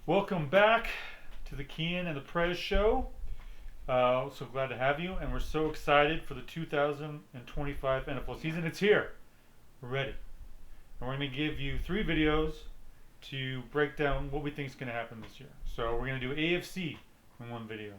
Welcome back to the Kian and the Prez show. So glad to have you, and we're so excited for the 2025 NFL season. It's here. We're ready. And we're going to give you 3 videos to break down what we think is going to happen this year. So we're going to do AFC in one video,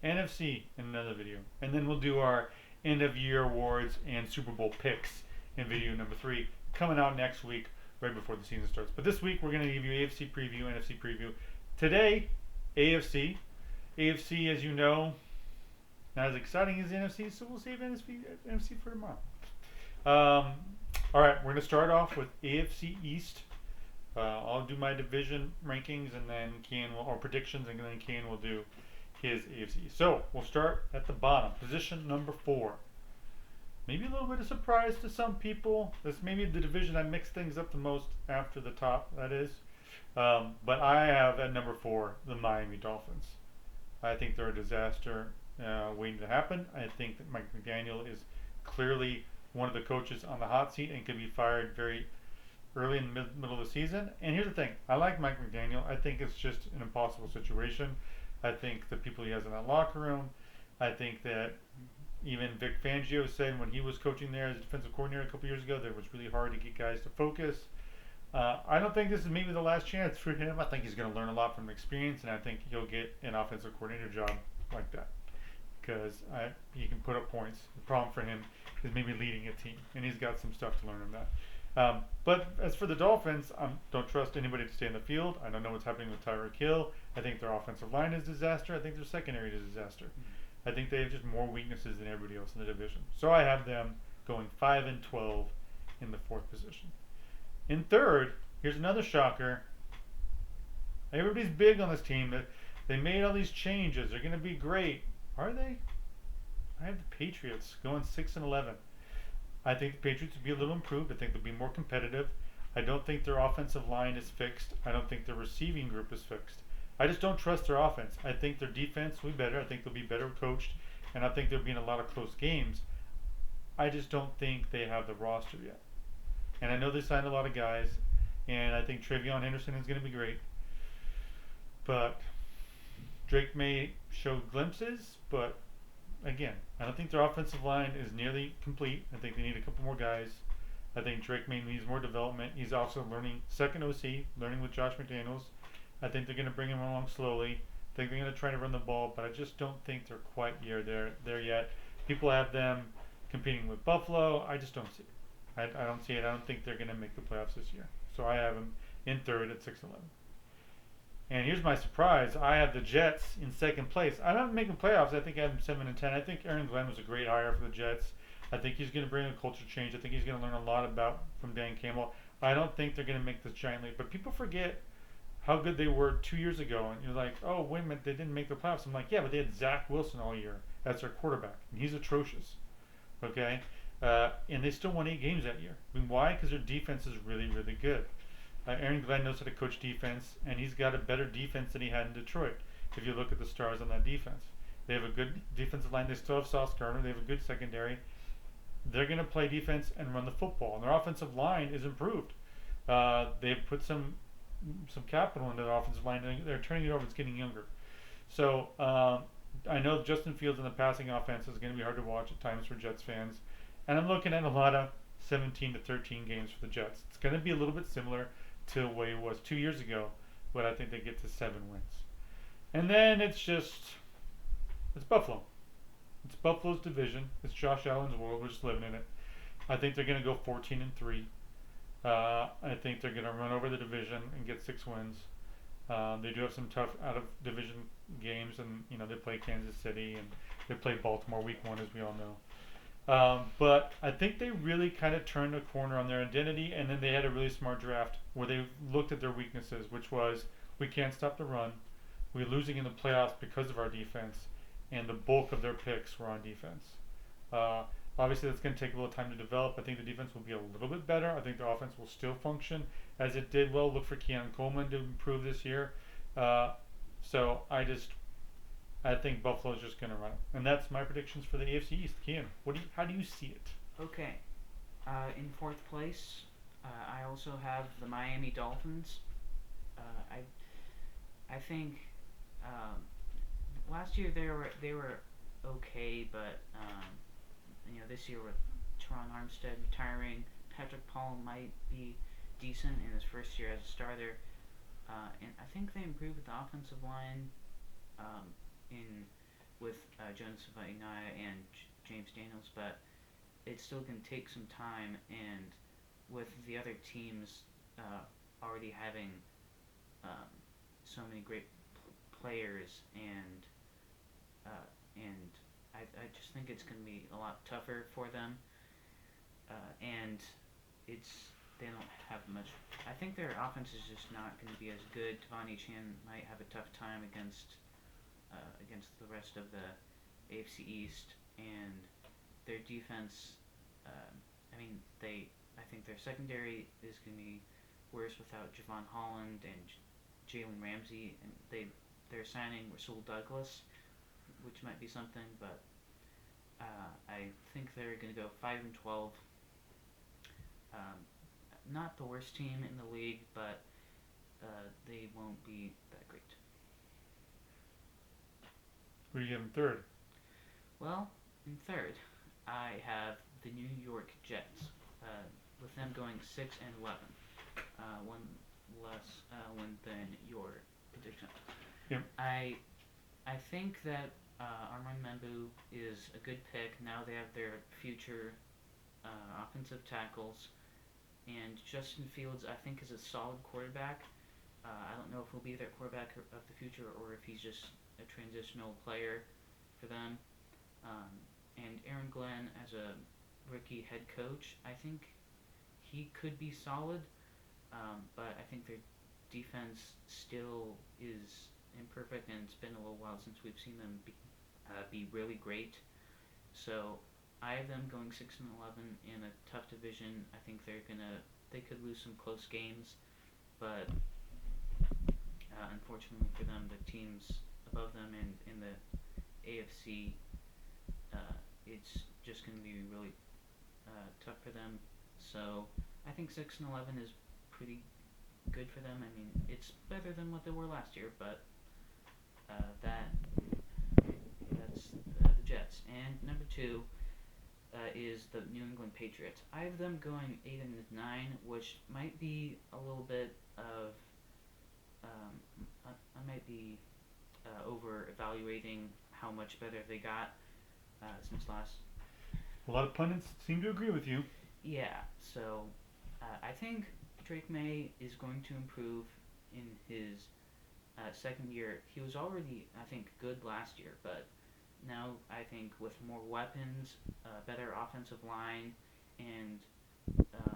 NFC in another video, and then we'll do our end of year awards and Super Bowl picks in video number 3 coming out next week right before the season starts. But this week we're going to give you AFC preview, NFC preview. Today, AFC. AFC, as you know, not as exciting as the NFC, so we'll save NFC for tomorrow. All right, we're going to start off with AFC East. I'll do my division rankings, and then Kian will, or predictions, and then Kian will do his AFC. So we'll start at the bottom, position number 4. Maybe a little bit of surprise to some people. This may be the division I mix things up the most after the top, that is. But I have at number 4 the Miami Dolphins. I think they're a disaster waiting to happen. I think that Mike McDaniel is clearly one of the coaches on the hot seat and could be fired very early in the middle of the season. And here's the thing. I like Mike McDaniel. I think it's just an impossible situation. I think the people he has in that locker room, I think that even Vic Fangio said when he was coaching there as a defensive coordinator a couple years ago that it was really hard to get guys to focus. I don't think this is maybe the last chance for him. I think he's going to learn a lot from experience, and I think he'll get an offensive coordinator job like that because he can put up points. The problem for him is maybe leading a team, and he's got some stuff to learn in that. But as for the Dolphins, I don't trust anybody to stay in the field. I don't know what's happening with Tyreek Hill. I think their offensive line is a disaster. I think their secondary is a disaster. I think they have just more weaknesses than everybody else in the division. So I have them going 5-12 in the 4th position. In 3rd, here's another shocker. Everybody's big on this team. That they made all these changes. They're going to be great. Are they? I have the Patriots going 6-11. I think the Patriots will be a little improved. I think they'll be more competitive. I don't think their offensive line is fixed. I don't think their receiving group is fixed. I just don't trust their offense. I think their defense will be better. I think they'll be better coached. And I think there'll be in a lot of close games. I just don't think they have the roster yet. And I know they signed a lot of guys, and I think Travion Henderson is going to be great. But Drake may show glimpses, but again, I don't think their offensive line is nearly complete. I think they need a couple more guys. I think Drake may needs more development. He's also learning second OC, learning with Josh McDaniels. I think they're going to bring him along slowly. I think they're going to try to run the ball, but I just don't think they're quite there yet. People have them competing with Buffalo. I just don't see it. I don't see it. I don't think they're going to make the playoffs this year. So I have them in 3rd at 6-11. And here's my surprise. I have the Jets in 2nd place. I'm not making playoffs. I think I have them 7-10. I think Aaron Glenn was a great hire for the Jets. I think he's going to bring a culture change. I think he's going to learn a lot from Dan Campbell. I don't think they're going to make this giant leap. But people forget how good they were 2 years ago. And you're like, oh, wait a minute, they didn't make the playoffs. I'm like, yeah, but they had Zach Wilson all year as their quarterback. And he's atrocious. Okay? And they still won 8 games that year. I mean, why? Because their defense is really, really good. Aaron Glenn knows how to coach defense, and he's got a better defense than he had in Detroit. If you look at the stars on that defense, they have a good defensive line. They still have Sauce Gardner. They have a good secondary. They're going to play defense and run the football, and their offensive line is improved. They've put some capital into their offensive line. And they're turning it over. It's getting younger. So I know Justin Fields in the passing offense is going to be hard to watch at times for Jets fans. And I'm looking at a lot of 17-13 games for the Jets. It's going to be a little bit similar to the way it was 2 years ago, but I think they get to 7 wins. And then it's Buffalo. It's Buffalo's division. It's Josh Allen's world. We're just living in it. I think they're going to go 14-3. I think they're going to run over the division and get 6 wins. They do have some tough out of division games, and they play Kansas City and they play Baltimore week 1, as we all know. But I think they really kind of turned a corner on their identity, and then they had a really smart draft where they looked at their weaknesses, which was we can't stop the run, we're losing in the playoffs because of our defense, and the bulk of their picks were on defense. Obviously, that's going to take a little time to develop. I think the defense will be a little bit better. I think the offense will still function as it did well. Look for Keon Coleman to improve this year. So I think Buffalo's just going to run it. And that's my predictions for the AFC East. Kian, how do you see it? Okay. In 4th place, I also have the Miami Dolphins. I think last year they were okay, but this year with Teron Armstead retiring, Patrick Paul might be decent in his first year as a starter. And I think they improved with the offensive line um, in with Jonas Vainaya and James Daniels, but it's still going to take some time. And with the other teams already having um, so many great players, and I just think it's going to be a lot tougher for them. And it's they don't have much. I think their offense is just not going to be as good. Devon Chan might have a tough time against the rest of the AFC East, and their defense. I mean, I think their secondary is going to be worse without Javon Holland and Jalen Ramsey, and they're signing Rasul Douglas, which might be something, but I think they're going to go 5-12. Um, Not the worst team in the league, but they won't be that great. Who do you give him third? Well, in third, I have the New York Jets, with them going 6-11, one less win than your prediction. Yep. I think that Armand Mambu is a good pick. Now they have their future offensive tackles, and Justin Fields I think is a solid quarterback. I don't know if he'll be their quarterback of the future or if he's just a transitional player for them. Um, and Aaron Glenn as a rookie head coach, I think he could be solid, but I think their defense still is imperfect, and it's been a little while since we've seen them be really great. So I have them going 6-11 in a tough division. I think they could lose some close games, but unfortunately for them, the teams above them and in the AFC, it's just going to be really tough for them. So I think 6-11 is pretty good for them. I mean, it's better than what they were last year, but that's the Jets. And number two is the New England Patriots. I have them going 8-9, which might be a little bit of I might be over evaluating how much better they got since last. A lot of pundits seem to agree with you. Yeah, so I think Drake May is going to improve in his second year. He was already, I think, good last year, but now I think with more weapons, better offensive line, and uh,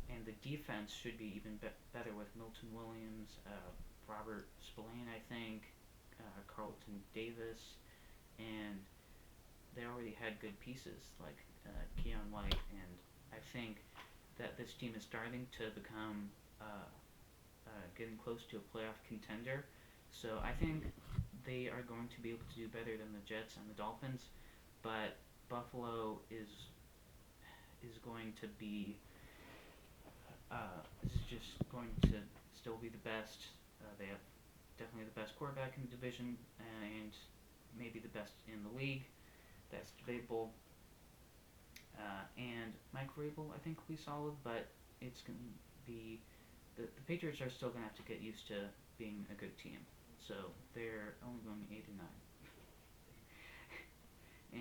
and the defense should be even better with Milton Williams, Robert Spillane, I think, Carlton Davis, and they already had good pieces like Keon White, and I think that this team is starting to become getting close to a playoff contender. So I think they are going to be able to do better than the Jets and the Dolphins, but Buffalo is going to be is just going to still be the best. They have definitely the best quarterback in the division, and maybe the best in the league. That's debatable. And Mike Vrabel, I think, will be solid, but it's going to be the Patriots are still going to have to get used to being a good team. So they're only going 8-9.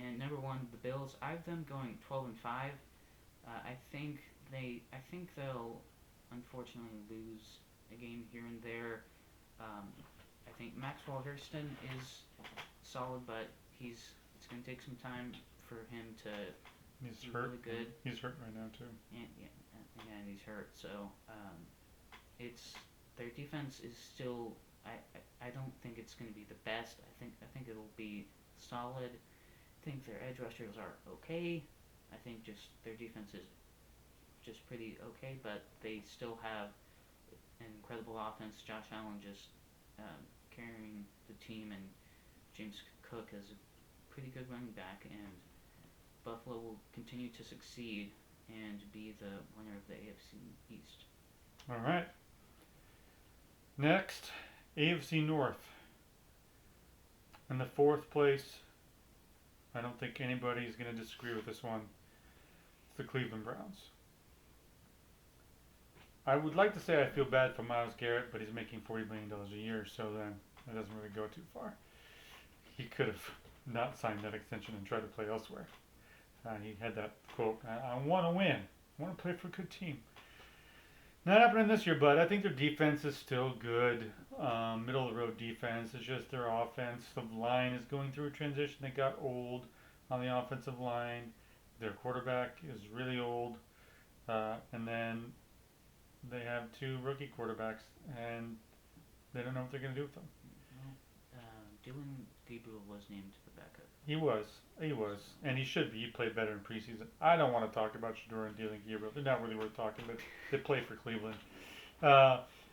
And number one, the Bills. I have them going 12-5. I think they'll unfortunately lose a game here and there. I think Maxwell Hurston is solid, but it's going to take some time for him to He's be hurt. really good. He's hurt right now too. And he's hurt. So it's their defense is still. I don't think it's going to be the best. I think it'll be solid. I think their edge rushers are okay. I think just their defense is just pretty okay, but they still have an incredible offense. Josh Allen just carrying the team, and James Cook is a pretty good running back, and Buffalo will continue to succeed and be the winner of the AFC East. All right. Next AFC North. In the fourth place, I don't think anybody's going to disagree with this one. It's the Cleveland Browns. I would like to say I feel bad for Myles Garrett, but he's making $40 million a year, so then it doesn't really go too far. He could have not signed that extension and tried to play elsewhere. He had that quote, I want to win. I want to play for a good team. Not happening this year, but I think their defense is still good. Middle of the road defense. It's just their offensive line is going through a transition. They got old on the offensive line. Their quarterback is really old. And then they have two rookie quarterbacks, and they don't know what they're going to do with them. Well, Dylan Gabriel was named the backup. He was, and he should be. He played better in preseason. I don't want to talk about Shador and Dylan Gabriel. They're not really worth talking, but they play for Cleveland.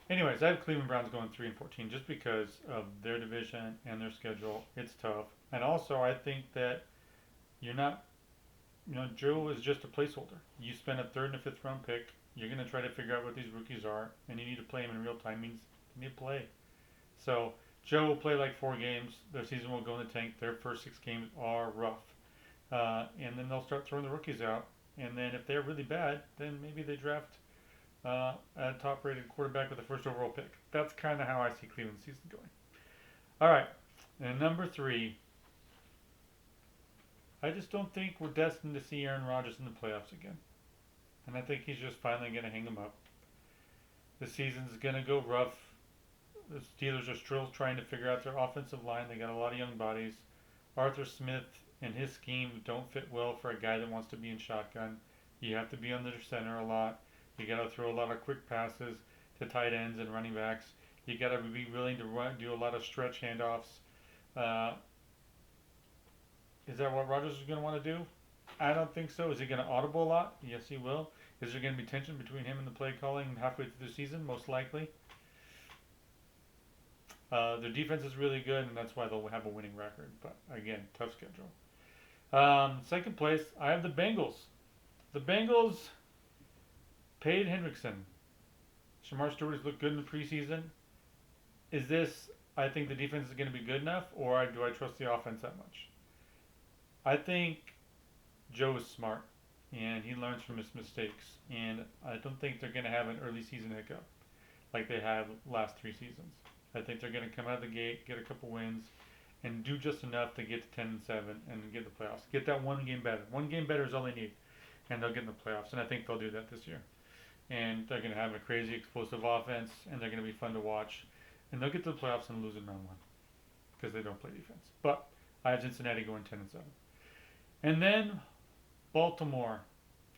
Anyways, I have Cleveland Browns going 3-14 just because of their division and their schedule. It's tough, and also I think that you're not. Joe is just a placeholder. You spend a third and a fifth round pick. You're going to try to figure out what these rookies are, and you need to play them in real time. Means you need to play. So Joe will play like 4 games. Their season will go in the tank. Their first 6 games are rough, and then they'll start throwing the rookies out. And then if they're really bad, then maybe they draft a top-rated quarterback with the first overall pick. That's kind of how I see Cleveland's season going. All right, and number 3. I just don't think we're destined to see Aaron Rodgers in the playoffs again. And I think he's just finally going to hang them up. The season's going to go rough. The Steelers are still trying to figure out their offensive line. They got a lot of young bodies. Arthur Smith and his scheme don't fit well for a guy that wants to be in shotgun. You have to be under center a lot. You got to throw a lot of quick passes to tight ends and running backs. You got to be willing to do a lot of stretch handoffs. Is that what Rodgers is going to want to do? I don't think so. Is he going to audible a lot? Yes, he will. Is there going to be tension between him and the play calling halfway through the season? Most likely. Their defense is really good, and that's why they'll have a winning record. But again, tough schedule. Second place, I have the Bengals. The Bengals paid Hendrickson. Shamar Stewart has looked good in the preseason. Is this, I think the defense is going to be good enough, or do I trust the offense that much? I think Joe is smart, and he learns from his mistakes. And I don't think they're going to have an early season hiccup like they had last 3 seasons. I think they're going to come out of the gate, get a couple wins, and do just enough to get to 10-7 and get the playoffs. Get that one game better. One game better is all they need, and they'll get in the playoffs. And I think they'll do that this year. And they're going to have a crazy explosive offense, and they're going to be fun to watch. And they'll get to the playoffs and lose in round 1 because they don't play defense. But I have Cincinnati going 10-7. And then Baltimore,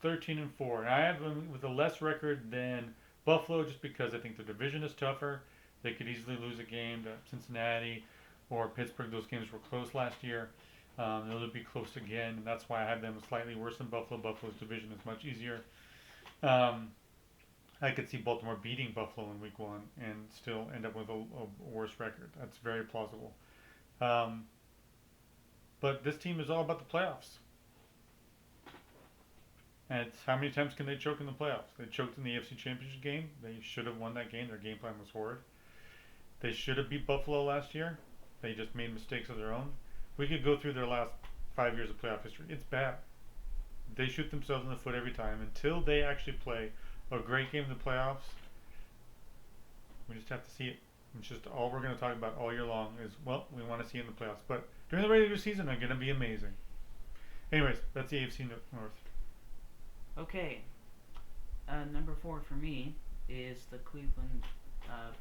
13-4. And I have them with a less record than Buffalo just because I think the division is tougher. They could easily lose a game to Cincinnati or Pittsburgh. Those games were close last year. They'll be close again, and that's why I have them slightly worse than Buffalo. Buffalo's division is much easier. I could see Baltimore beating Buffalo in week 1 and still end up with a worse record. That's very plausible. But this team is all about the playoffs. And it's how many times can they choke in the playoffs? They choked in the AFC Championship game. They should have won that game. Their game plan was horrid. They should have beat Buffalo last year. They just made mistakes of their own. We could go through their last 5 years of playoff history. It's bad. They shoot themselves in the foot every time. Until they actually play a great game in the playoffs, we just have to see it. It's just all we're going to talk about all year long is, well, we want to see it in the playoffs. But during the regular season, they're going to be amazing. Anyways, that's the AFC North. Okay. Number 4 for me is the Cleveland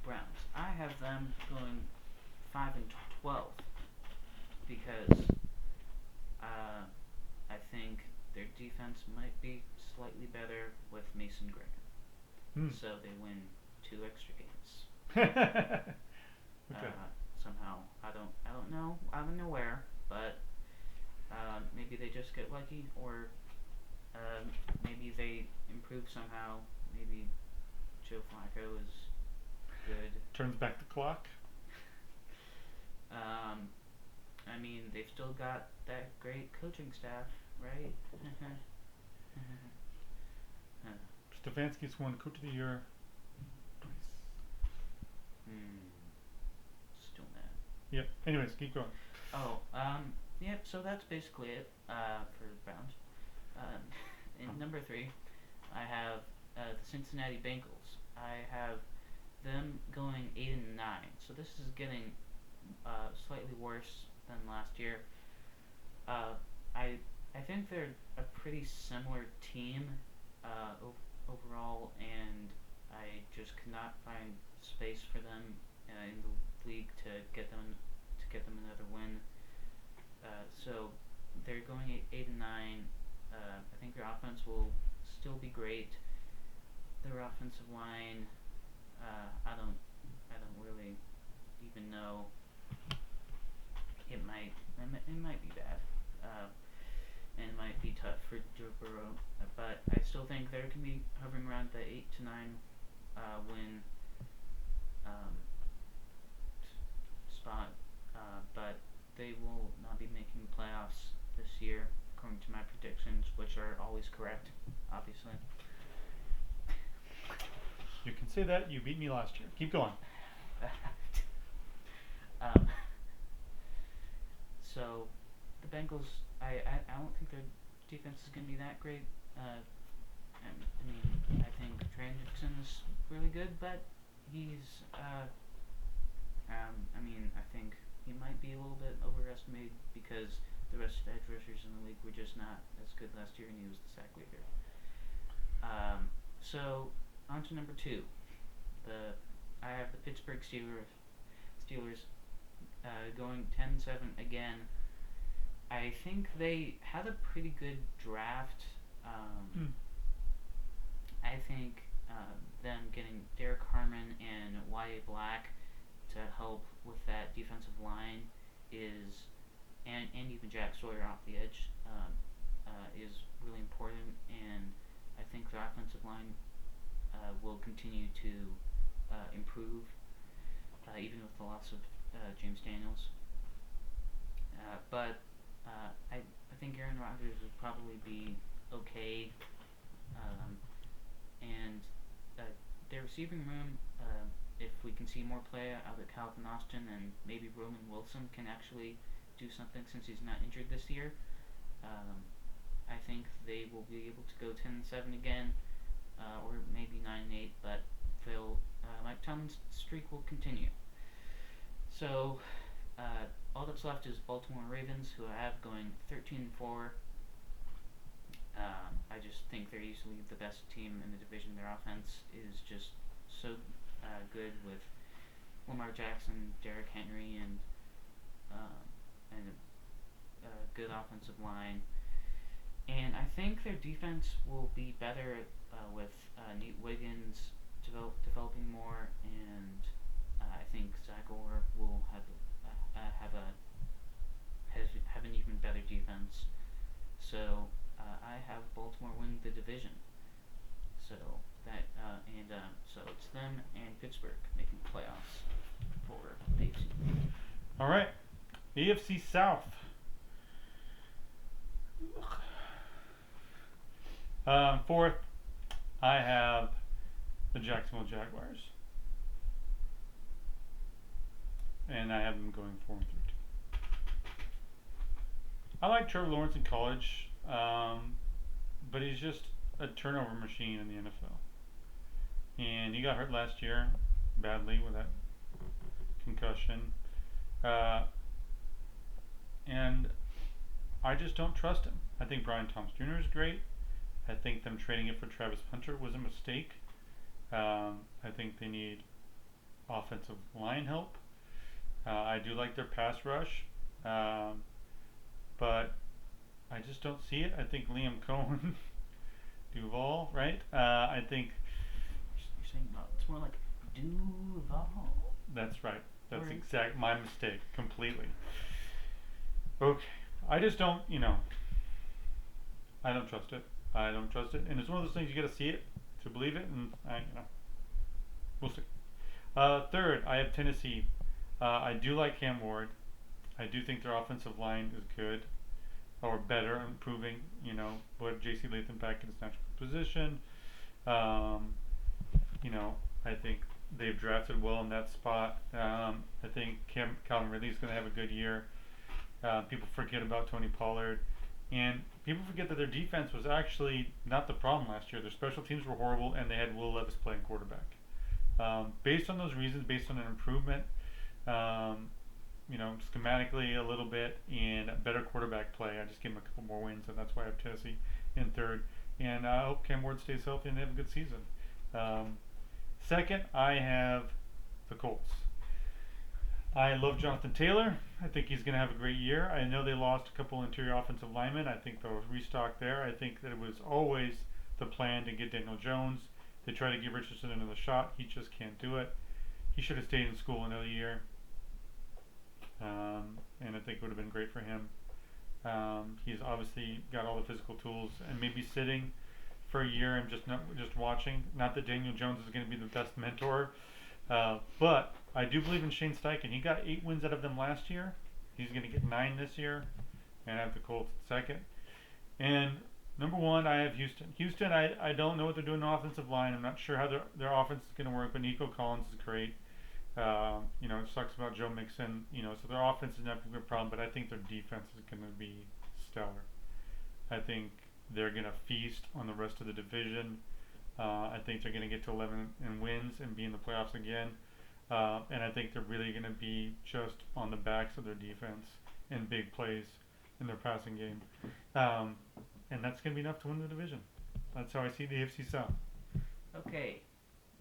Browns. I have them going 5-12 because I think their defense might be slightly better with Mason Graham. So they win 2 extra games. Okay. Somehow I don't know out of nowhere, but maybe they just get lucky, or maybe they improve somehow. Maybe Joe Flacco is good. Turns back the clock. I mean, they've still got that great coaching staff, right? Stefanski's won Coach of the Year twice. Yep. Anyways, keep going. Oh, yep. So that's basically it for the Browns. Um, in number three, I have the Cincinnati Bengals. I have them going 8-9. So this is getting slightly worse than last year. Uh, I I think they're a pretty similar team overall, and I just could not find space for them in the league to get them another win. So they're going 8-9. I think their offense will still be great. Their offensive line, I don't really even know. It might be bad, and it might be tough for Joe Burrow. But I still think they can be hovering around the 8 to 9 win um, spot. But they will not be making playoffs this year, according to my predictions, which are always correct, obviously. You can say that. You beat me last year. Keep going. um, so the Bengals, I don't think their defense is going to be that great. I mean, I think Trey Hendrickson is really good, but he's, I mean, I think he might be a little bit overestimated because the rest of the edge rushers in the league were just not as good last year, and he was the sack leader. So on to number two. I have the Pittsburgh Steelers going 10-7 again. I think they had a pretty good draft. I think them getting Derek Harmon and Y.A. Black to help with that defensive line is, and even Jack Sawyer off the edge, is really important. And I think their offensive line will continue to improve, even with the loss of James Daniels. But I think Aaron Rodgers would probably be okay. And their receiving room, if we can see more play out of Calvin Austin and maybe Roman Wilson can actually do something since he's not injured this year, I think they will be able to go 10-7 again, or maybe 9-8. But Mike Tomlin's streak will continue. So all that's left is Baltimore Ravens, who I have going 13-4. I just think they're easily the best team in the division. Their offense is just so good with Lamar Jackson, Derrick Henry, and a good offensive line. And I think their defense will be better with Nate Wiggins developing more, and I think Zach Orr will have an even better defense. So I have Baltimore win the division. So so it's them and Pittsburgh making the playoffs for the AFC. All right. AFC South. Fourth, I have the Jacksonville Jaguars, and I have them going 4-13. I like Trevor Lawrence in college, but he's just a turnover machine in the NFL. And he got hurt last year badly with that concussion, and I just don't trust him. I think Brian Thomas Jr. is great. I think them trading it for Travis Hunter was a mistake. I think they need offensive line help. I do like their pass rush, but I just don't see it. I think Liam Cohen, Duval, right? I think You're saying no, it's more like Duval. that's right. That's Right. exact my mistake completely. Okay, I just don't. I don't trust it. I don't trust it, and it's one of those things you got to see it to believe it, and we'll see. Third, I have Tennessee. I do like Cam Ward. I do think their offensive line is good, or better, improving. Put J.C. Latham back in his natural position. I think they've drafted well in that spot. I think Calvin Ridley's going to have a good year. People forget about Tony Pollard. And people forget that their defense was actually not the problem last year. Their special teams were horrible, and they had Will Levis playing quarterback. Based on those reasons, based on an improvement, um, schematically a little bit and better quarterback play, I just give them a couple more wins, and that's why I have Tennessee in third. And I hope Cam Ward stays healthy and they have a good season. Um, Second, I have the Colts. I love Jonathan Taylor. I think he's going to have a great year. I know they lost a couple interior offensive linemen. I think they'll restock there. I think that it was always the plan to get Daniel Jones. They tried to give Richardson another shot. He just can't do it. He should have stayed in school another year, and I think it would have been great for him. He's obviously got all the physical tools, and maybe sitting for a year and just watching. Not that Daniel Jones is going to be the best mentor, but I do believe in Shane Steichen. He got 8 wins out of them last year. He's going to get 9 this year, and I have the Colts at second. And number 1, I have Houston. Houston, I don't know what they're doing on the offensive line. I'm not sure how their offense is going to work, but Nico Collins is great. It sucks about Joe Mixon. So their offense is not going to be a problem, but I think their defense is going to be stellar. I think they're going to feast on the rest of the division. I think they're going to get to 11 and wins and be in the playoffs again. And I think they're really going to be just on the backs of their defense and big plays in their passing game. And that's going to be enough to win the division. That's how I see the AFC South. Okay,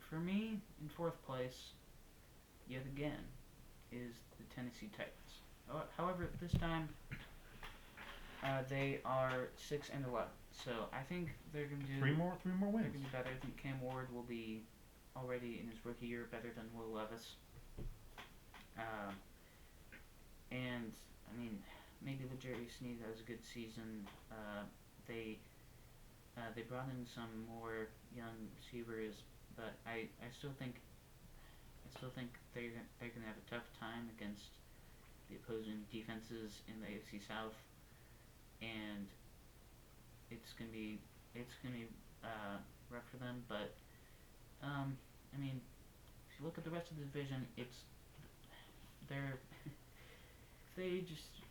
for me, in fourth place, yet again, is the Tennessee Titans. However, this time, they are 6-11. So I think they're going to do three more They're wins. going to do better. I think Cam Ward will be already in his rookie year better than Will Levis. And I mean, maybe Jerry Sneed has a good season. They brought in some more young receivers, but I still think they're gonna have a tough time against the opposing defenses in the AFC South, and it's gonna be rough for them. But I mean, if you look at the rest of the division, they're if they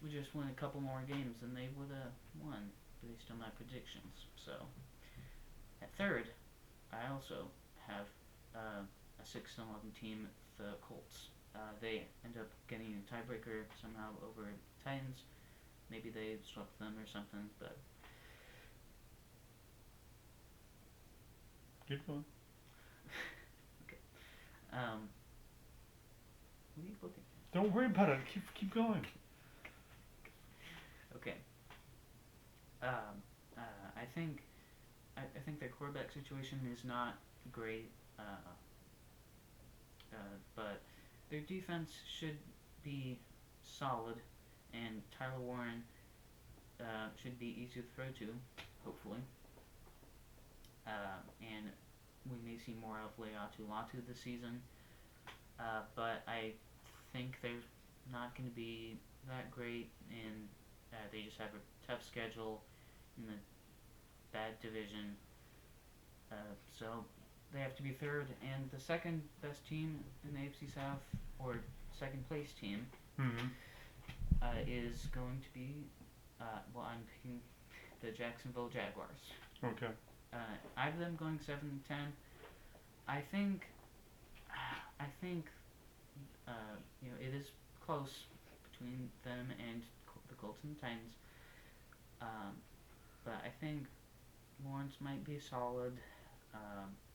would just win a couple more games, then they would have won based on my predictions. So at third, I also have a 6-11 team, the Colts. They end up getting a tiebreaker somehow over Titans. Maybe they swept them or something, but Keep going. okay. What are you looking at? Don't worry about it. Keep going. Okay. I think their quarterback situation is not great, but their defense should be solid, and Tyler Warren should be easy to throw to, hopefully. And we may see more of Leatu Latu this season, but I think they're not going to be that great, and they just have a tough schedule in the bad division. So they have to be third, and the second best team in the AFC South, or second place team, is going to be, I'm picking the Jacksonville Jaguars. Okay. I have them going 7-10. I think, it is close between them and the Colts and the Titans. But I think Lawrence might be solid.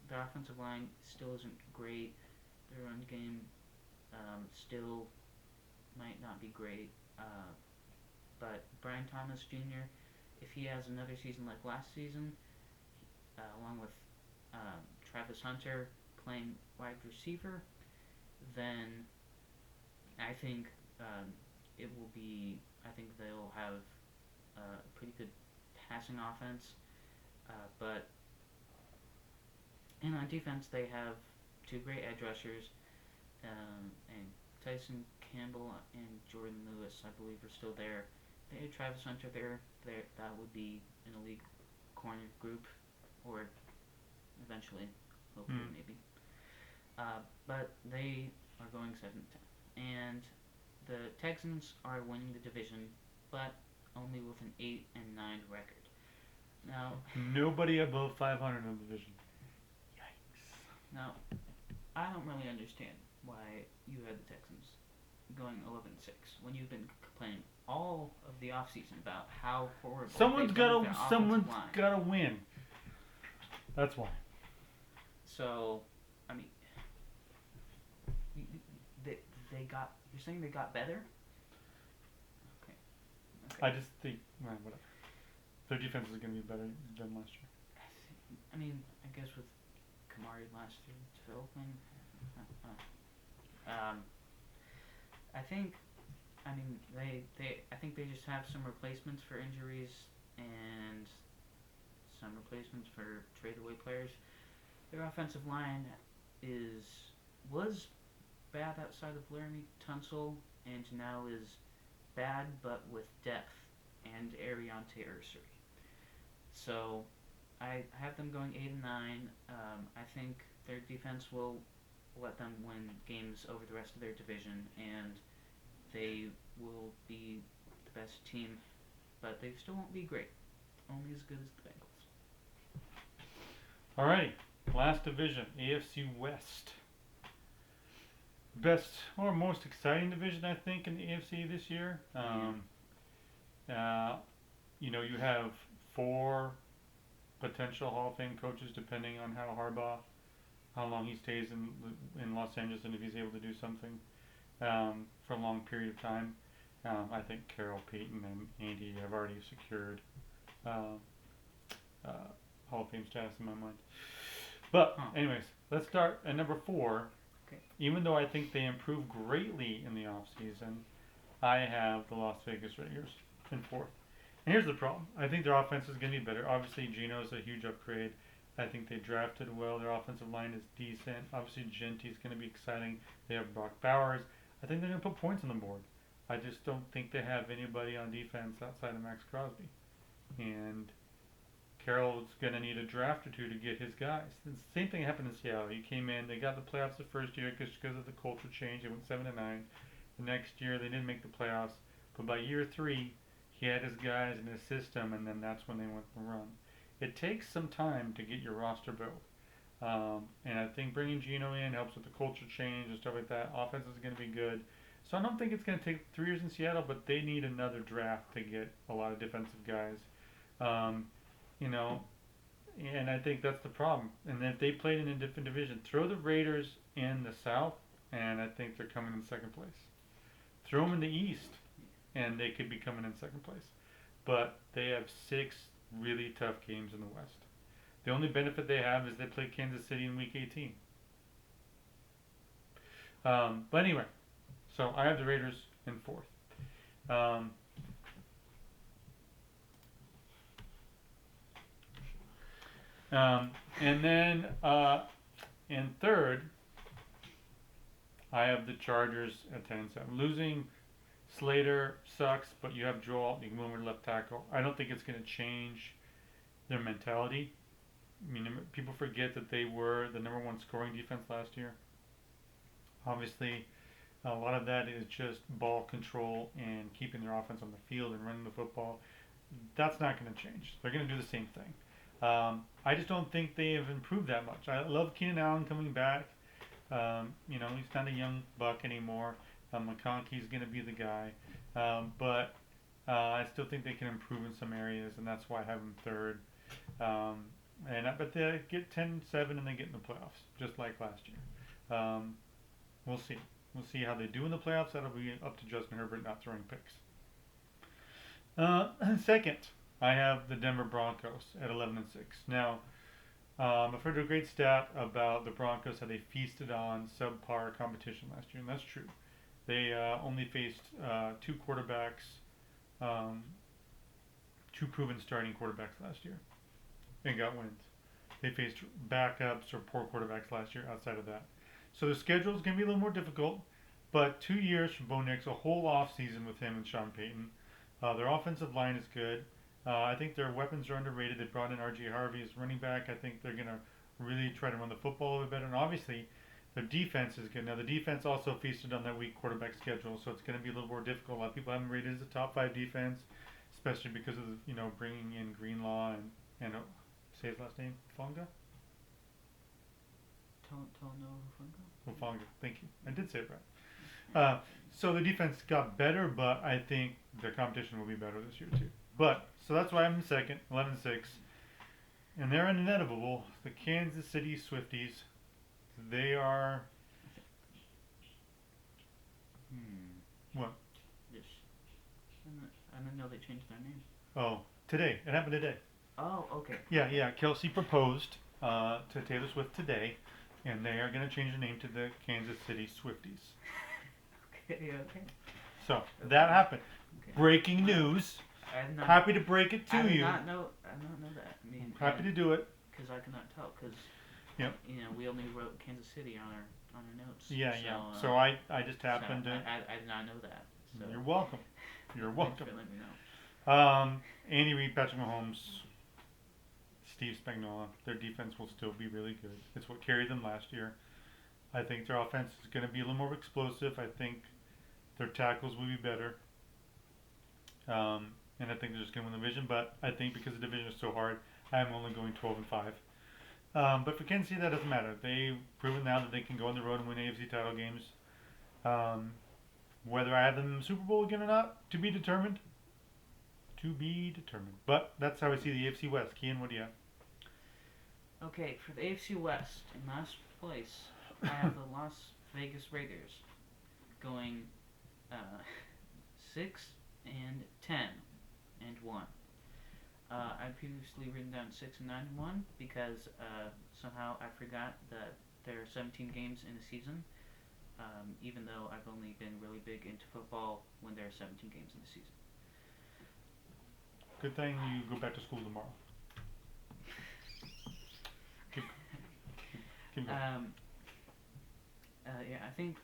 Their offensive line still isn't great. Their run game still might not be great. But Brian Thomas Jr., if he has another season like last season, along with Travis Hunter playing wide receiver, then I think it will be. I think they'll have a pretty good passing offense, but on defense they have 2 great edge rushers, and Tyson Campbell and Jordan Lewis, I believe, are still there. They had Travis Hunter there. That would be an elite corner group, or eventually, hopefully, maybe. but they are going 7-10, and the Texans are winning the division, but only with an 8-9 record. Now, Nobody above 500 in the division. Yikes. now I don't really understand why you had the Texans going 11-6 when you've been complaining all of the offseason about how horrible Someone's they've been with gotta their someone's offensive line. gotta win. That's why. So, I mean, they they got. You're saying they got better? Okay. I Okay. just think, well, whatever. Their defense is gonna be better than last year. I mean, I guess with Kamari last year developing, uh, I think. I mean, I think they just have some replacements for injuries and some replacements for trade away players. Their offensive line is was bad outside of Laramie Tunsil, and now is bad but with depth and Ariante Ursary. So I have them going 8-9. I think their defense will let them win games over the rest of their division, and they will be the best team, but they still won't be great. Only as good as the Bengals. Alrighty, last division, AFC West. Best or most exciting division, I think, in the AFC this year. Uh, you have four potential Hall of Fame coaches, depending on how long he stays in Los Angeles, and if he's able to do something for a long period of time. I think Carroll, Peyton, and Andy have already secured uh, uh, Hall of Fame status in my mind. But Huh. anyways, let's start at number four. Okay. Even though I think they improved greatly in the offseason, I have the Las Vegas Raiders in fourth. And here's the problem. I think their offense is going to be better. Obviously, Geno's a huge upgrade. I think they drafted well. Their offensive line is decent. Obviously, Genty's going to be exciting. They have Brock Bowers. I think they're going to put points on the board. I just don't think they have anybody on defense outside of Max Crosby. And Carroll's going to need a draft or two to get his guys. The same thing happened in Seattle. He came in, they got the playoffs the first year because of the culture change. They went 7-9. The next year they didn't make the playoffs, but by year three, he had his guys in his system, and then that's when they went the run. It takes some time to get your roster built, and I think bringing Geno in helps with the culture change and stuff like that. Offense is going to be good, so I don't think it's going to take 3 years in Seattle, but they need another draft to get a lot of defensive guys. Um, you know, and I think that's the problem. And if they played in a different division, throw the Raiders in the South, and I think they're coming in second place. Throw them in the East, and they could be coming in second place. But they have 6 really tough games in the West. The only benefit they have is they play Kansas City in Week 18. But anyway, so I have the Raiders in fourth. Um, and then in third, I have the Chargers at 10-7. Losing Slater sucks, but you have Joel. You can move him to left tackle. I don't think it's going to change their mentality. I mean, people forget that they were the number one scoring defense last year. Obviously, a lot of that is just ball control and keeping their offense on the field and running the football. That's not going to change. They're going to do the same thing. I just don't think they have improved that much. I love Keenan Allen coming back. He's not a young buck anymore. McConkey's going to be the guy. But I still think they can improve in some areas, and that's why I have them third. But they get 10-7 and they get in the playoffs, just like last year. We'll see. We'll see how they do in the playoffs. That'll be up to Justin Herbert not throwing picks. Second, I have the Denver Broncos at 11-6. Now, I've heard a great stat about the Broncos, how they feasted on subpar competition last year, and that's true. They only faced 2 quarterbacks, 2 proven starting quarterbacks last year, and got wins. They faced backups or poor quarterbacks last year outside of that. So the schedule is going to be a little more difficult, but 2 years from Bo Nix, a whole off season with him and Sean Payton. Their offensive line is good. I think their weapons are underrated. They brought in R.J. Harvey as running back. I think they're going to really try to run the football a little better. And obviously, Their defense is good. Now the defense also feasted on that weak quarterback schedule, so it's going to be a little more difficult. A lot of people haven't rated as a top 5 defense, especially because of bringing in Greenlaw and say his last name, Fonga. Fonga. Thank you. I did say it right. So the defense got better, but I think their competition will be better this year too. But so that's why I'm in second, 11-6, and they're inevitable. The Kansas City Swifties. They are. What? Yes. I didn't know they changed their name. Oh, today. It happened today. Oh, okay. Yeah. Kelsey proposed to Taylor Swift today, and they are going to change the name to the Kansas City Swifties. Okay. So that happened. Okay. Breaking news. Happy to break it to you. I did not know that. I mean, happy to do it. Because I could not tell. Because we only wrote Kansas City on our notes. Yeah. So I just happened to. I did not know that. So. You're welcome. You're welcome. Thanks for letting me know. Andy Reid, Patrick Mahomes, Steve Spagnuolo. Their defense will still be really good. It's what carried them last year. I think their offense is going to be a little more explosive. I think their tackles will be better. And I think they're just going to win the division. But I think because the division is so hard, I'm only going 12-5. But for Kansas City, that doesn't matter. They've proven now that they can go on the road and win AFC title games. Whether I have them in the Super Bowl again or not, to be determined. But that's how I see the AFC West. Kian, what do you have? Okay, for the AFC West, in last place, I have the Las Vegas Raiders going 6-10-1. I'd previously written down 6-9-1 because somehow I forgot that there are 17 games in a season. Even though I've only been really big into football when there are 17 games in the season. Good thing you go back to school tomorrow. Keep going. I think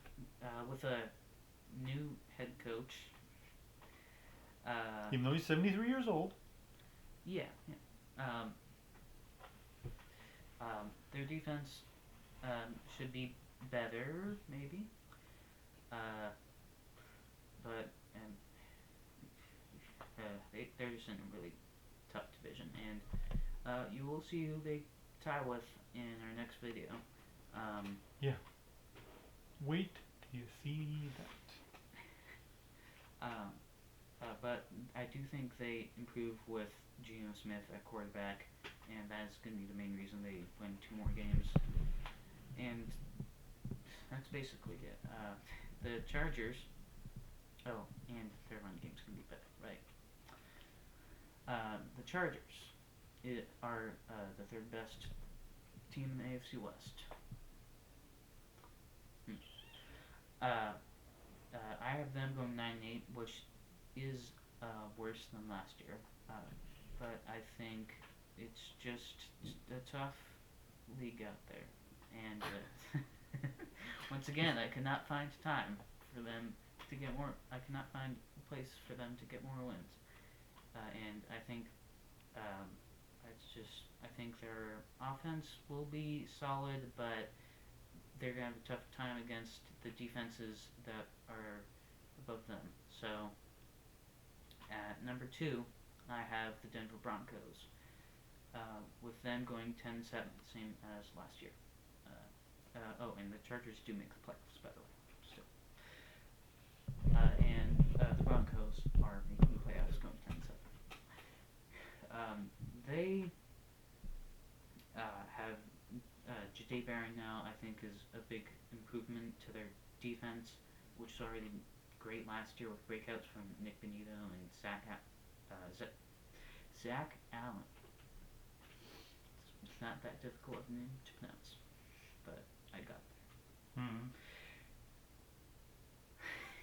with a new head coach. Even though he's 73 years old. Yeah. Their defense should be better, maybe. But they're just in a really tough division, and you will see who they tie with in our next video. Yeah. Wait till you see that. But I do think they improve with Geno Smith at quarterback, and that's going to be the main reason they win 2 more games. And that's basically it. The Chargers. Oh, and their run game's going to be better, right? The Chargers are the 3rd best team in the AFC West. I have them going 9-8, which is worse than last year. But I think it's just a tough league out there. And once again, I could not find time for them to get more. I could not find a place for them to get more wins. And I think I think their offense will be solid, but they're going to have a tough time against the defenses that are above them. So, at number 2, I have the Denver Broncos, with them going 10-7, same as last year. And the Chargers do make the playoffs, by the way. Still. And the Broncos are making the playoffs, going 10-7. They have Ja'Day Barron now, I think, is a big improvement to their defense, which was already great last year with breakouts from Nick Benito and Zach Allen. It's not that difficult of a name to pronounce, but I got there.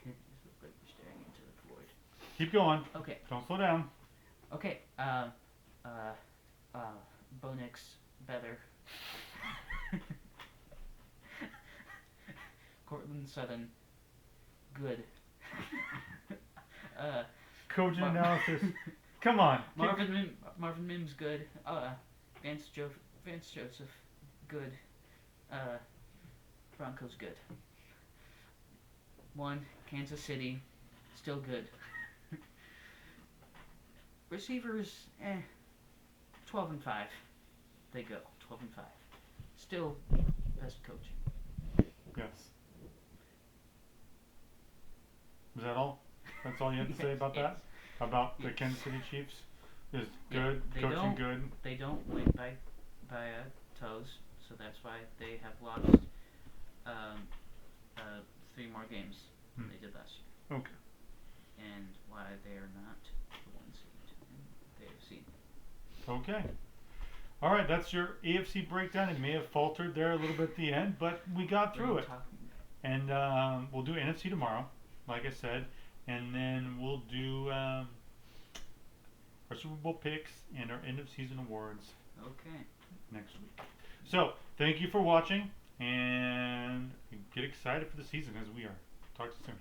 You look like you're staring into the void. Keep going. Okay. Don't slow down. Okay. Bo Nix, better. Cortland Sutton, good. Coach analysis. Come on. Marvin Mims, good. Vance Joseph, good. Broncos good. 1, Kansas City, still good. Receivers, 12 and 5. They go 12 and 5. Still best coaching. Yes. Was that all? That's all you have to say Yes, about yes. that? About the Yes. Kansas City Chiefs? Is Yeah, good, they coaching don't- good. They don't win by toes, so that's why they have lost 3 more games than Hmm. they did last year, Okay. and why they are not the 1 seed in the AFC. Okay. All right, that's your AFC breakdown. It may have faltered there a little bit at the end, but we got What are through you it. talking about? And we'll do NFC tomorrow, like I said, and then we'll do our Super Bowl picks and our end of season awards Okay. next week. So thank you for watching, and get excited for the season as we are. Talk to you soon.